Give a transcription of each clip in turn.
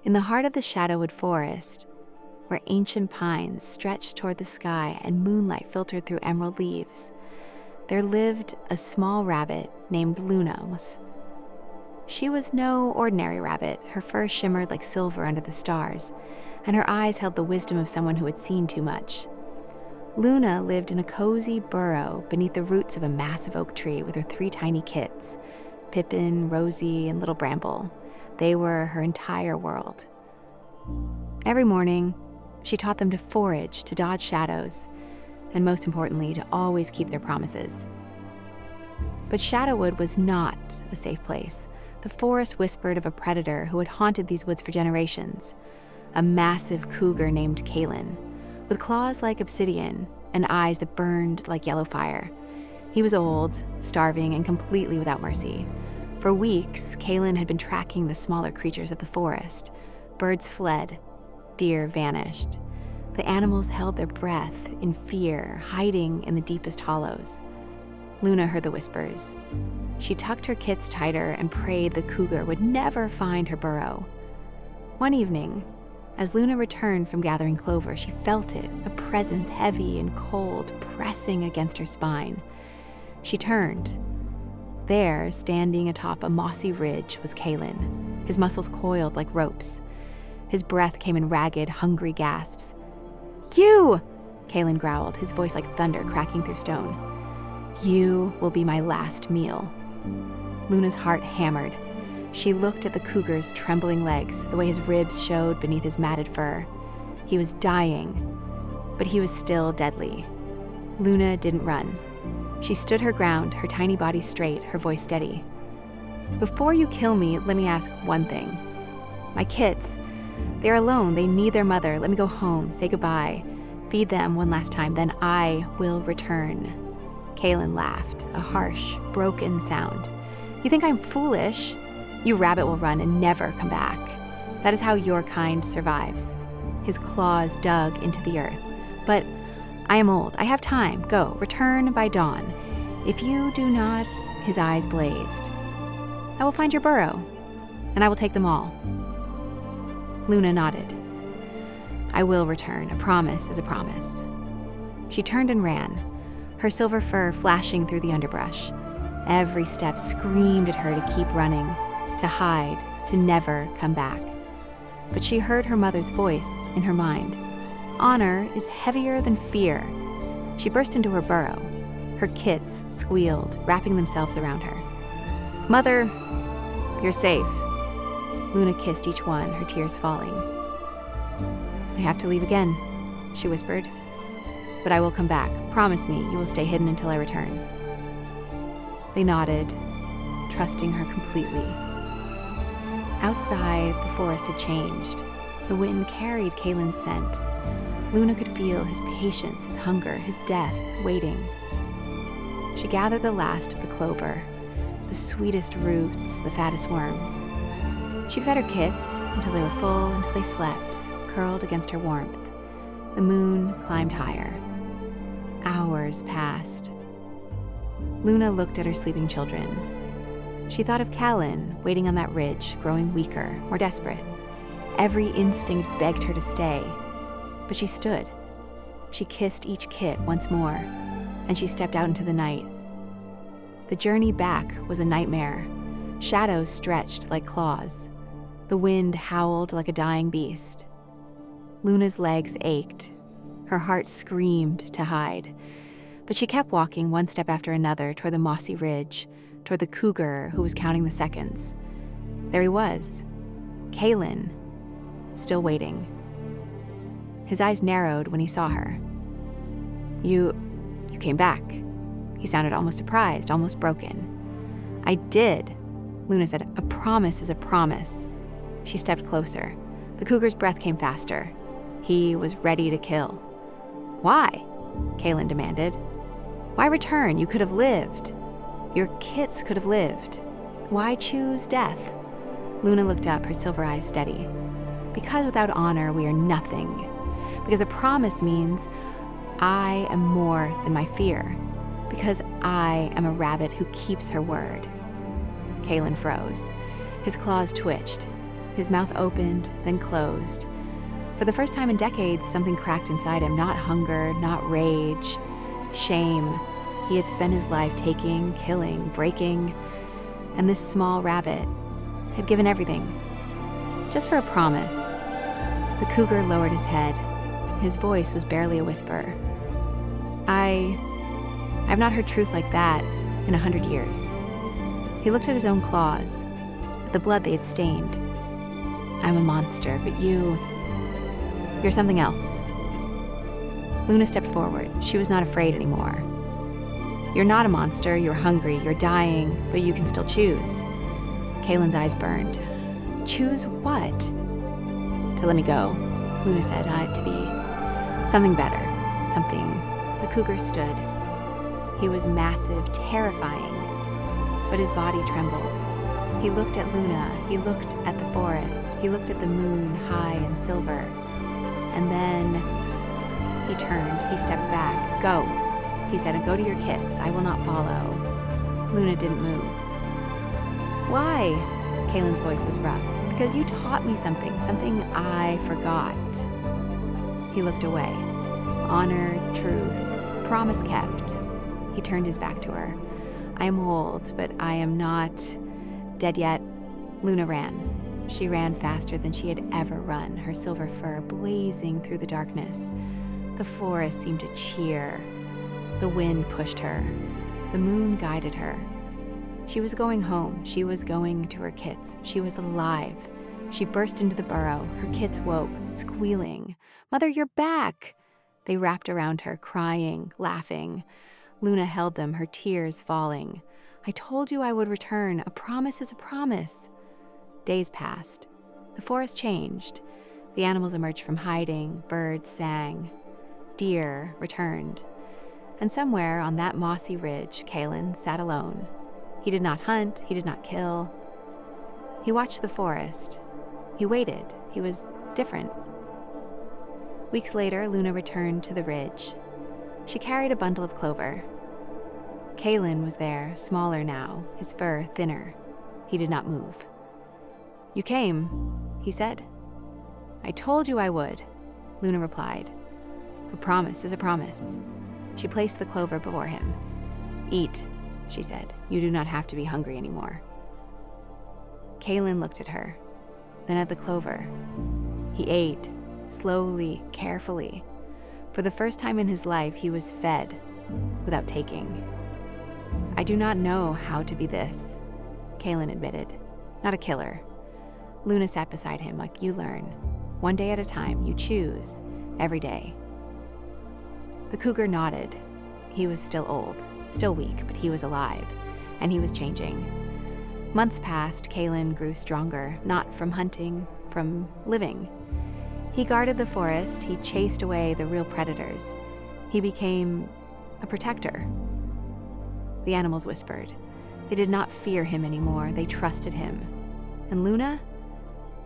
In the heart of the Shadowwood Forest, where ancient pines stretched toward the sky and moonlight filtered through emerald leaves, there lived a small rabbit named Luna. She was no ordinary rabbit. Her fur shimmered like silver under the stars, and her eyes held the wisdom of someone who had seen too much. Luna lived in a cozy burrow beneath the roots of a massive oak tree with her 3 tiny kits, Pippin, Rosie, and Little Bramble. They were her entire world. Every morning, she taught them to forage, to dodge shadows, and most importantly, to always keep their promises. But Shadowwood was not a safe place. The forest whispered of a predator who had haunted these woods for generations, a massive cougar named Kaelen, with claws like obsidian and eyes that burned like yellow fire. He was old, starving, and completely without mercy. For weeks, Kaelen had been tracking the smaller creatures of the forest. Birds fled. Deer vanished. The animals held their breath in fear, hiding in the deepest hollows. Luna heard the whispers. She tucked her kits tighter and prayed the cougar would never find her burrow. One evening, as Luna returned from gathering clover, she felt it, a presence heavy and cold, pressing against her spine. She turned. There, standing atop a mossy ridge, was Kaelen, his muscles coiled like ropes. His breath came in ragged, hungry gasps. "You!" Kaelen growled, his voice like thunder cracking through stone. "You will be my last meal." Luna's heart hammered. She looked at the cougar's trembling legs, the way his ribs showed beneath his matted fur. He was dying, but he was still deadly. Luna didn't run. She stood her ground, her tiny body straight, her voice steady. "Before you kill me, let me ask one thing. My kits, they're alone, they need their mother. Let me go home, say goodbye, feed them one last time, then I will return." Kaelen laughed, a harsh, broken sound. "You think I'm foolish? You rabbit will run and never come back. That is how your kind survives." His claws dug into the earth. "But I am old. I have time. Go, return by dawn. If you do not," his eyes blazed, "I will find your burrow, and I will take them all." Luna nodded. "I will return. A promise is a promise." She turned and ran, her silver fur flashing through the underbrush. Every step screamed at her to keep running, to hide, to never come back. But she heard her mother's voice in her mind. Honor is heavier than fear. She burst into her burrow. Her kits squealed, wrapping themselves around her. "Mother, you're safe." Luna kissed each one, her tears falling. "I have to leave again," she whispered. "But I will come back. Promise me you will stay hidden until I return." They nodded, trusting her completely. Outside, the forest had changed. The wind carried Kaelen's scent. Luna could feel his patience, his hunger, his death waiting. She gathered the last of the clover, the sweetest roots, the fattest worms. She fed her kits until they were full, until they slept, curled against her warmth. The moon climbed higher. Hours passed. Luna looked at her sleeping children. She thought of Kaelen waiting on that ridge, growing weaker, more desperate. Every instinct begged her to stay, but she stood. She kissed each kit once more, and she stepped out into the night. The journey back was a nightmare. Shadows stretched like claws. The wind howled like a dying beast. Luna's legs ached. Her heart screamed to hide. But she kept walking one step after another toward the mossy ridge, toward the cougar who was counting the seconds. There he was, Kaelen, still waiting. His eyes narrowed when he saw her. You came back." He sounded almost surprised, almost broken. "I did," Luna said. "A promise is a promise." She stepped closer. The cougar's breath came faster. He was ready to kill. "Why?" Kaelen demanded. "Why return? You could have lived. Your kits could have lived. Why choose death?" Luna looked up, her silver eyes steady. "Because without honor, we are nothing. Because a promise means I am more than my fear. Because I am a rabbit who keeps her word." Kaelen froze. His claws twitched. His mouth opened, then closed. For the first time in decades, something cracked inside him, not hunger, not rage, shame. He had spent his life taking, killing, breaking, and this small rabbit had given everything, just for a promise. The cougar lowered his head. His voice was barely a whisper. I've not heard truth like that in 100 years. He looked at his own claws, at the blood they had stained. I'm a monster, but you're something else. Luna stepped forward. She was not afraid anymore. You're not a monster, you're hungry, you're dying, but you can still choose. Kaelen's eyes burned. Choose what? To let me go, Luna said, to be something better, something. The cougar stood. He was massive, terrifying, but his body trembled. He looked at Luna, he looked at the forest, he looked at the moon, high and silver. And then he turned, he stepped back. Go, he said, and go to your kids. I will not follow. Luna didn't move. Why? Kaelen's voice was rough. Because you taught me something I forgot. He looked away. Honor, truth, promise kept. He turned his back to her. I am old, but I am not dead yet. Luna ran. She ran faster than she had ever run, her silver fur blazing through the darkness. The forest seemed to cheer. The wind pushed her. The moon guided her. She was going home. She was going to her kids. She was alive. She burst into the burrow. Her kids woke, squealing. Mother, you're back! They wrapped around her, crying, laughing. Luna held them, her tears falling. I told you I would return. A promise is a promise. Days passed. The forest changed. The animals emerged from hiding. Birds sang. Deer returned. And somewhere on that mossy ridge, Kaelen sat alone. He did not hunt. He did not kill. He watched the forest. He waited. He was different. Weeks later, Luna returned to the ridge. She carried a bundle of clover. Kaelen was there, smaller now, his fur thinner. He did not move. You came, he said. I told you I would, Luna replied. A promise is a promise. She placed the clover before him. Eat, she said. You do not have to be hungry anymore. Kaelen looked at her, then at the clover. He ate, slowly, carefully. For the first time in his life, he was fed without taking. I do not know how to be this, Kaelen admitted. Not a killer. Luna sat beside him like you learn. One day at a time, you choose, every day. The cougar nodded. He was still old, still weak, but he was alive, and he was changing. Months passed, Kaelen grew stronger, not from hunting, from living. He guarded the forest, he chased away the real predators. He became a protector. The animals whispered. They did not fear him anymore, they trusted him. And Luna?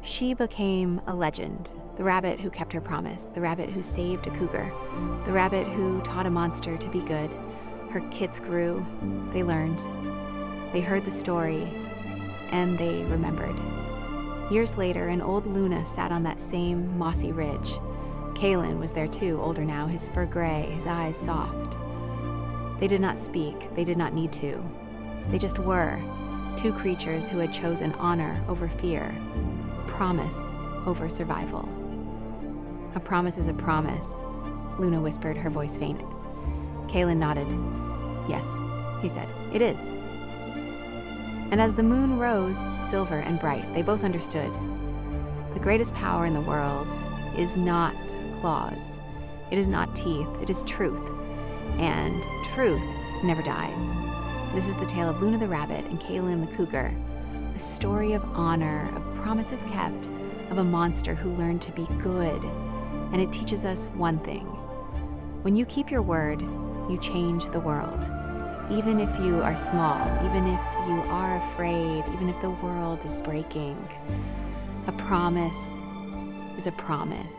She became a legend, the rabbit who kept her promise, the rabbit who saved a cougar, the rabbit who taught a monster to be good. Her kids grew, they learned, they heard the story, and they remembered. Years later, an old Luna sat on that same mossy ridge. Kaelen was there too, older now, his fur gray, his eyes soft. They did not speak, they did not need to. They just were, two creatures who had chosen honor over fear, promise over survival. A promise is a promise, Luna whispered, her voice faint. Kaelen nodded. Yes, he said, it is. And as the moon rose, silver and bright, they both understood. The greatest power in the world is not claws. It is not teeth. It is truth. And truth never dies. This is the tale of Luna the rabbit and Kaelen the cougar. A story of honor, of promises kept, of a monster who learned to be good. And it teaches us one thing. When you keep your word, you change the world. Even if you are small, even if you are afraid, even if the world is breaking, a promise is a promise.